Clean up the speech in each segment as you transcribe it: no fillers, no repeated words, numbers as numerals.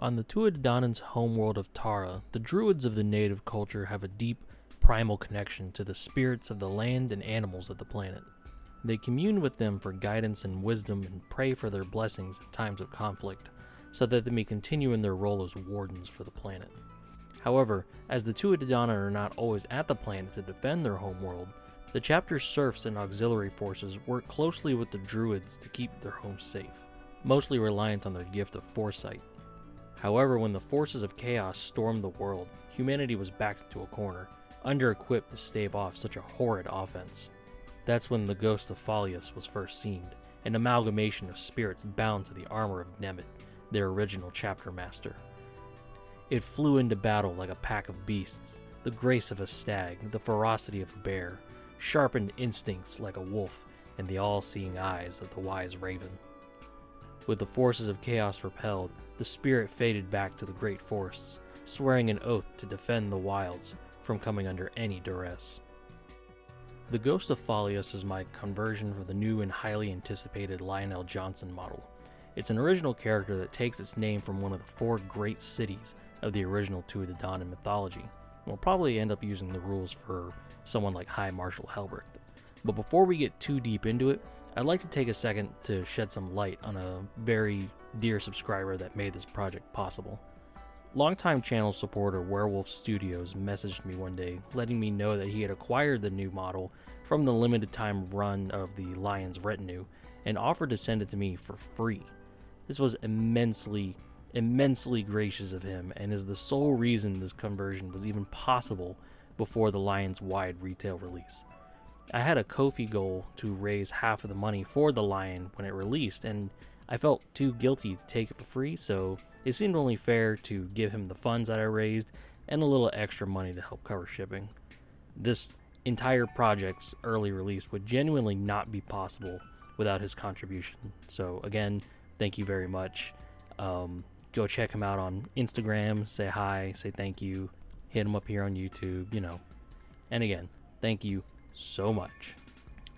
On the Tuatha homeworld of Tara, the druids of the native culture have a deep, primal connection to the spirits of the land and animals of the planet. They commune with them for guidance and wisdom and pray for their blessings in times of conflict, so that they may continue in their role as wardens for the planet. However, as the Tuatha are not always at the planet to defend their homeworld, the chapter's serfs and auxiliary forces work closely with the druids to keep their homes safe, mostly reliant on their gift of foresight. However, when the forces of chaos stormed the world, humanity was backed into a corner, under-equipped to stave off such a horrid offense. That's when the Ghost of Falias was first seen, an amalgamation of spirits bound to the armor of Nemet, their original chapter master. It flew into battle like a pack of beasts, the grace of a stag, the ferocity of a bear, sharpened instincts like a wolf, and the all-seeing eyes of the wise raven. With the forces of chaos repelled, the spirit faded back to the great forests, swearing an oath to defend the wilds from coming under any duress. The Ghost of Falias is my conversion for the new and highly anticipated Lionel Johnson model. It's an original character that takes its name from one of the 4 great cities of the original Tuatha mythology, and we'll probably end up using the rules for someone like High Marshal Helbrecht. But before we get too deep into it, I'd like to take a second to shed some light on a very dear subscriber that made this project possible. Longtime channel supporter Werewolf Studios messaged me one day letting me know that he had acquired the new model from the limited time run of the Lion's Retinue and offered to send it to me for free. This was immensely gracious of him and is the sole reason this conversion was even possible before the Lion's wide retail release. I had a Ko-fi goal to raise half of the money for the Lion when it released, and I felt too guilty to take it for free, so it seemed only fair to give him the funds that I raised and a little extra money to help cover shipping. This entire project's early release would genuinely not be possible without his contribution. So again, thank you very much. Go check him out on Instagram, say hi, say thank you, hit him up here on YouTube, And again, thank you so much.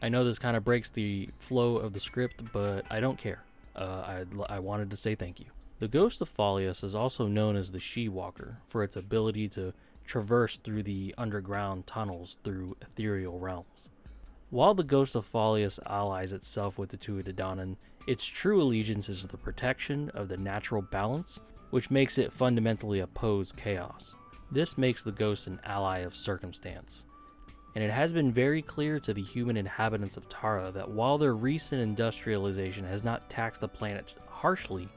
I know this kind of breaks the flow of the script, but I don't care. I wanted to say thank you. The Ghost of Falias is also known as the She-Walker for its ability to traverse through the underground tunnels through ethereal realms. While the Ghost of Falias allies itself with the Tuatha, its true allegiance is the protection of the natural balance, which makes it fundamentally oppose chaos. This makes the Ghost an ally of circumstance. And it has been very clear to the human inhabitants of Tara that while their recent industrialization has not taxed the planet harshly,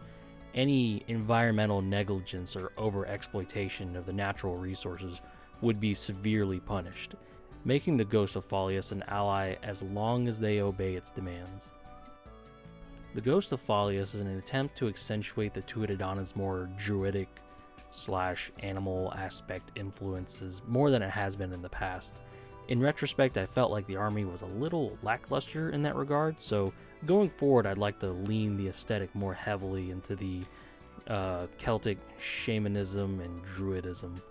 any environmental negligence or overexploitation of the natural resources would be severely punished, making the Ghost of Falias an ally as long as they obey its demands. The Ghost of Falias is an attempt to accentuate the Tuatha more druidic / animal aspect influences more than it has been in the past. In retrospect, I felt like the army was a little lackluster in that regard, so going forward I'd like to lean the aesthetic more heavily into the Celtic shamanism and druidism.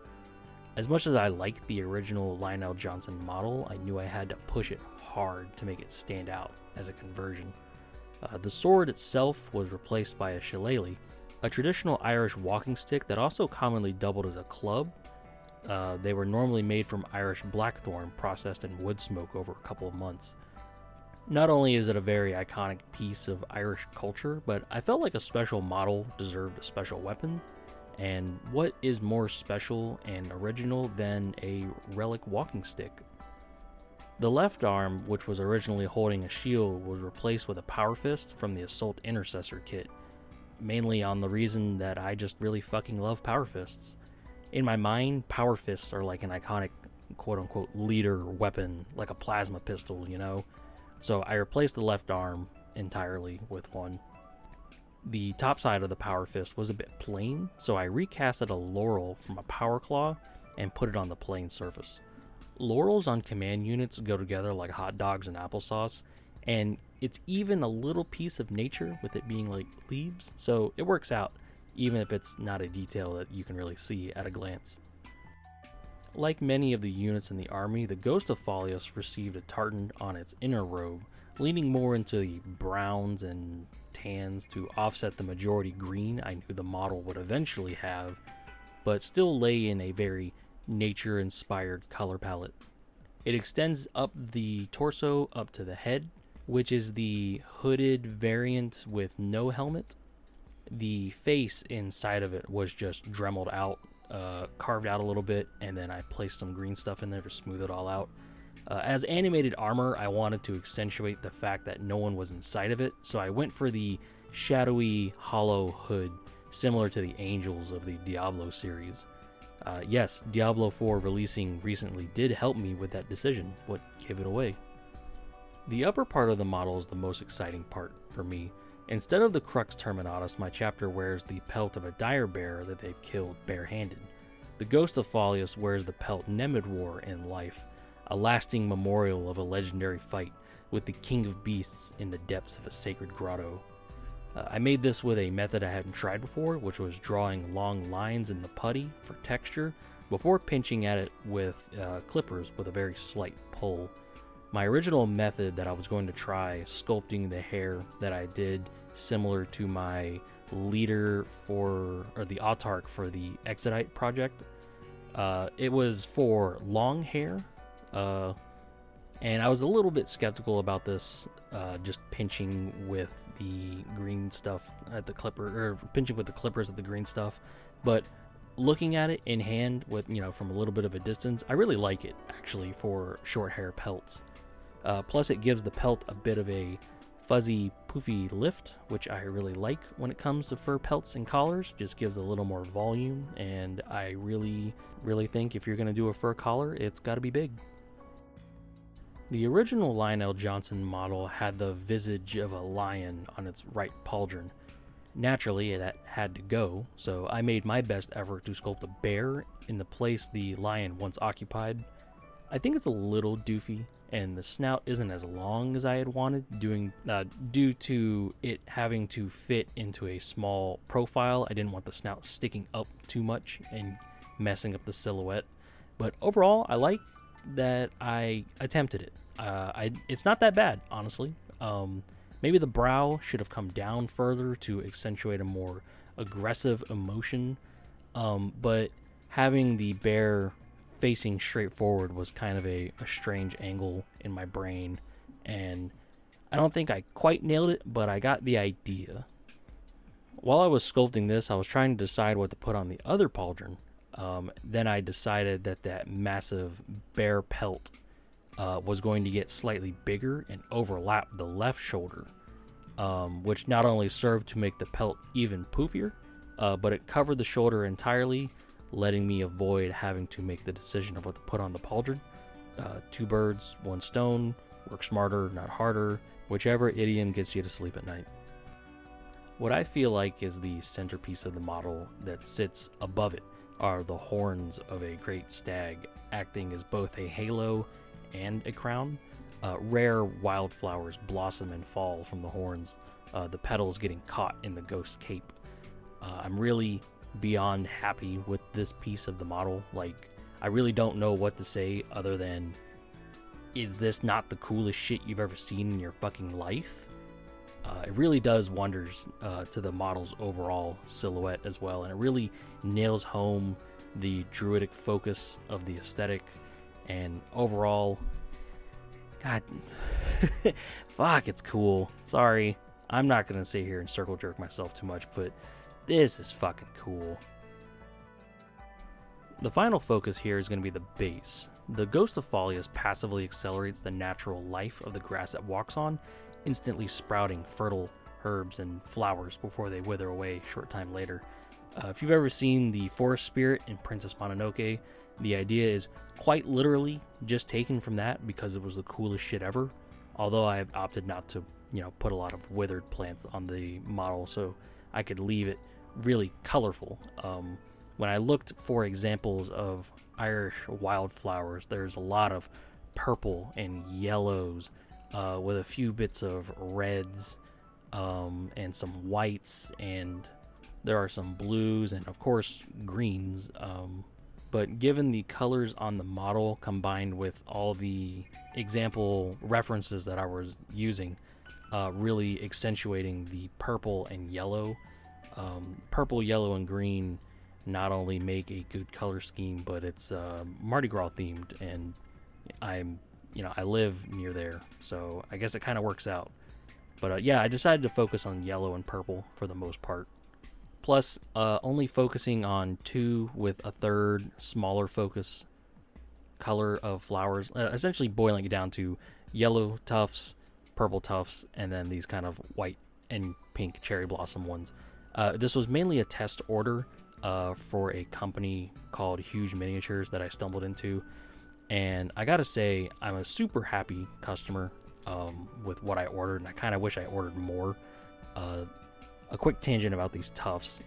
As much as I liked the original Lionel Johnson model, I knew I had to push it hard to make it stand out as a conversion. The sword itself was replaced by a shillelagh, a traditional Irish walking stick that also commonly doubled as a club. They were normally made from Irish blackthorn processed in wood smoke over a couple of months. Not only is it a very iconic piece of Irish culture, but I felt like a special model deserved a special weapon, and what is more special and original than a relic walking stick? The left arm, which was originally holding a shield, was replaced with a power fist from the Assault Intercessor kit, mainly on the reason that I just really fucking love power fists. In my mind, power fists are like an iconic quote-unquote leader weapon, like a plasma pistol, So I replaced the left arm entirely with one. The top side of the power fist was a bit plain, so I recasted a laurel from a power claw and put it on the plain surface. Laurels on command units go together like hot dogs and applesauce, and it's even a little piece of nature with it being like leaves, so it works out, even if it's not a detail that you can really see at a glance. Like many of the units in the army, the Ghost of Falias received a tartan on its inner robe, leaning more into the browns and tans to offset the majority green I knew the model would eventually have, but still lay in a very nature-inspired color palette. It extends up the torso up to the head, which is the hooded variant with no helmet. The face inside of it was just dremeled out, carved out a little bit, and then I placed some green stuff in there to smooth it all out. As animated armor, I wanted to accentuate the fact that no one was inside of it, so I went for the shadowy, hollow hood, similar to the Angels of the Diablo series. Yes, Diablo 4 releasing recently did help me with that decision. What gave it away? The upper part of the model is the most exciting part for me. Instead of the Crux Terminatus, my chapter wears the pelt of a dire bear that they've killed barehanded. The Ghost of Falias wears the pelt Nemid wore in life, a lasting memorial of a legendary fight with the King of Beasts in the depths of a sacred grotto. I made this with a method I hadn't tried before, which was drawing long lines in the putty for texture before pinching at it with clippers with a very slight pull. My original method that I was going to try, sculpting the hair that I did similar to my leader or the autarch for the Exodite project, it was for long hair, and I was a little bit skeptical about this, just pinching with the green stuff at the clipper, or pinching with the clippers at the green stuff, but looking at it in hand with, from a little bit of a distance, I really like it actually for short hair pelts. Plus it gives the pelt a bit of a fuzzy, poofy lift, which I really like when it comes to fur pelts and collars. Just gives a little more volume, and I really, really think if you're going to do a fur collar, it's got to be big. The original Lionel Johnson model had the visage of a lion on its right pauldron. Naturally, that had to go, so I made my best effort to sculpt a bear in the place the lion once occupied. I think it's a little doofy, and the snout isn't as long as I had wanted, due to it having to fit into a small profile. I didn't want the snout sticking up too much and messing up the silhouette. But overall, I like that I attempted it. It's not that bad, honestly. Maybe the brow should have come down further to accentuate a more aggressive emotion, but having the bear facing straight forward was kind of a strange angle in my brain, and I don't think I quite nailed it, but I got the idea. While I was sculpting this, I was trying to decide what to put on the other pauldron. Then I decided that massive bear pelt was going to get slightly bigger and overlap the left shoulder, which not only served to make the pelt even poofier, but it covered the shoulder entirely, letting me avoid having to make the decision of what to put on the pauldron. Two birds, one stone, work smarter, not harder, whichever idiom gets you to sleep at night. What I feel like is the centerpiece of the model that sits above it are the horns of a great stag, acting as both a halo and a crown. Rare wildflowers blossom and fall from the horns, the petals getting caught in the ghost's cape. I'm really beyond happy with this piece of the model. Like, I really don't know what to say other than, is this not the coolest shit you've ever seen in your fucking life? It really does wonders to the model's overall silhouette as well, and it really nails home the druidic focus of the aesthetic, and overall, god, fuck, it's cool. Sorry, I'm not gonna sit here and circle jerk myself too much, but this is fucking cool. The final focus here is going to be the base. The Ghost of Falias passively accelerates the natural life of the grass it walks on, instantly sprouting fertile herbs and flowers before they wither away a short time later. If you've ever seen the forest spirit in Princess Mononoke, the idea is quite literally just taken from that because it was the coolest shit ever, although I've opted not to, put a lot of withered plants on the model so I could leave it really colorful. When I looked for examples of Irish wildflowers, there's a lot of purple and yellows, with a few bits of reds, and some whites, and there are some blues and of course greens. But given the colors on the model combined with all the example references that I was using, really accentuating the purple and yellow. Purple, yellow, and green not only make a good color scheme, but it's Mardi Gras themed, and I live near there, so I guess it kind of works out. But yeah, I decided to focus on yellow and purple for the most part. Plus, only focusing on 2 with a third smaller focus color of flowers, essentially boiling it down to yellow tufts, purple tufts, and then these kind of white and pink cherry blossom ones. This was mainly a test order for a company called Huge Miniatures that I stumbled into, and I gotta say, I'm a super happy customer with what I ordered, and I kind of wish I ordered more. A quick tangent about these tufts.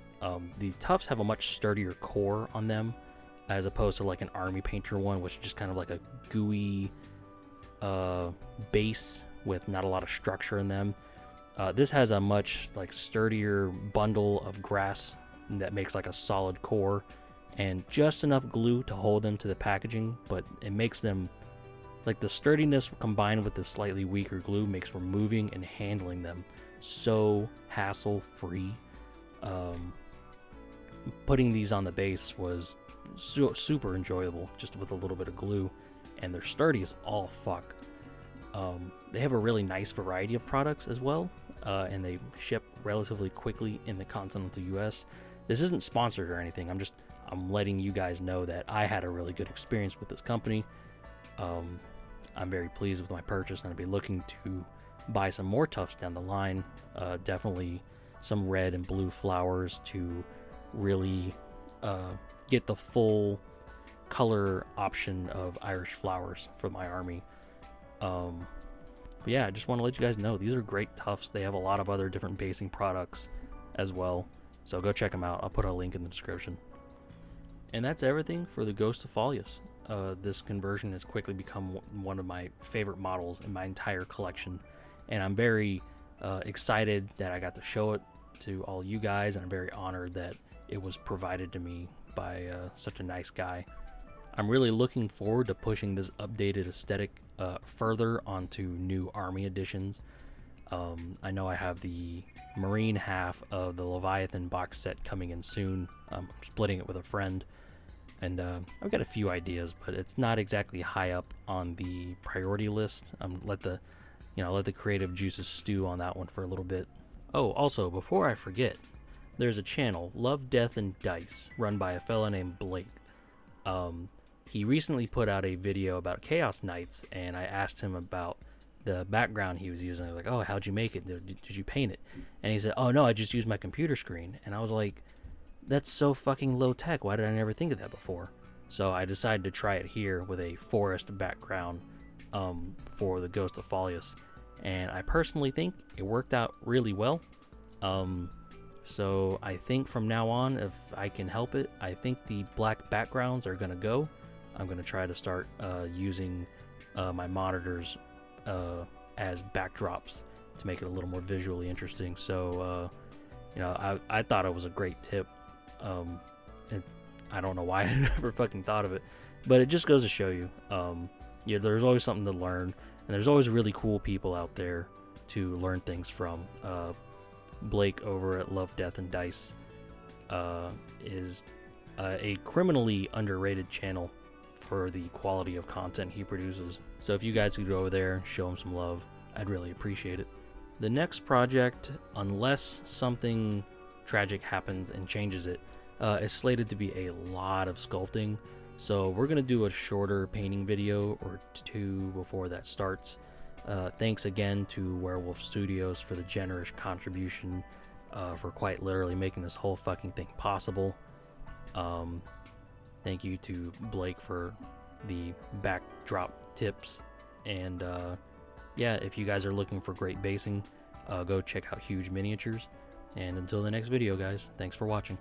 The tufts have a much sturdier core on them, as opposed to like an army painter one, which is just kind of like a gooey base with not a lot of structure in them. This has a much like sturdier bundle of grass that makes like a solid core, and just enough glue to hold them to the packaging, but it makes them like the sturdiness combined with the slightly weaker glue makes removing and handling them so hassle free. Putting these on the base was super enjoyable, just with a little bit of glue, and they're sturdy as all fuck. They have a really nice variety of products as well, and they ship relatively quickly in the continental US. This isn't sponsored or anything, I'm letting you guys know that I had a really good experience with this company. I'm very pleased with my purchase, and I'll be looking to buy some more tufts down the line. Definitely some red and blue flowers to really get the full color option of Irish flowers for my army. But yeah, I just want to let you guys know these are great tufts. They have a lot of other different basing products as well, so go check them out. I'll put a link in the description. And that's everything for the Ghost of Falias. This conversion has quickly become one of my favorite models in my entire collection, and I'm very excited that I got to show it to all you guys, and I'm very honored that it was provided to me by such a nice guy. I'm really looking forward to pushing this updated aesthetic further onto new army editions. I know I have the Marine half of the Leviathan box set coming in soon. I'm splitting it with a friend, and I've got a few ideas, but it's not exactly high up on the priority list. Let the creative juices stew on that one for a little bit. Oh, also, before I forget, there's a channel, Love, Death, and Dice, run by a fella named Blake. He recently put out a video about Chaos Knights, and I asked him about the background he was using. I was like, oh, how'd you make it? Did you paint it? And he said, oh, no, I just used my computer screen. And I was like, that's so fucking low tech. Why did I never think of that before? So I decided to try it here with a forest background for the Ghost of Falias. And I personally think it worked out really well. So I think from now on, if I can help it, I think the black backgrounds are going to go. I'm going to try to start using my monitors as backdrops to make it a little more visually interesting. So, I thought it was a great tip. I don't know why I never fucking thought of it, but it just goes to show you, there's always something to learn, and there's always really cool people out there to learn things from. Blake over at Love, Death, and Dice is a criminally underrated channel for the quality of content he produces. So if you guys could go over there and show him some love, I'd really appreciate it. The next project, unless something tragic happens and changes it, is slated to be a lot of sculpting. So we're going to do a shorter painting video or two before that starts. Thanks again to Werewolf Studios for the generous contribution for quite literally making this whole fucking thing possible. Thank you to Blake for the backdrop tips. And yeah, if you guys are looking for great basing, go check out Huge Miniatures. And until the next video, guys, thanks for watching.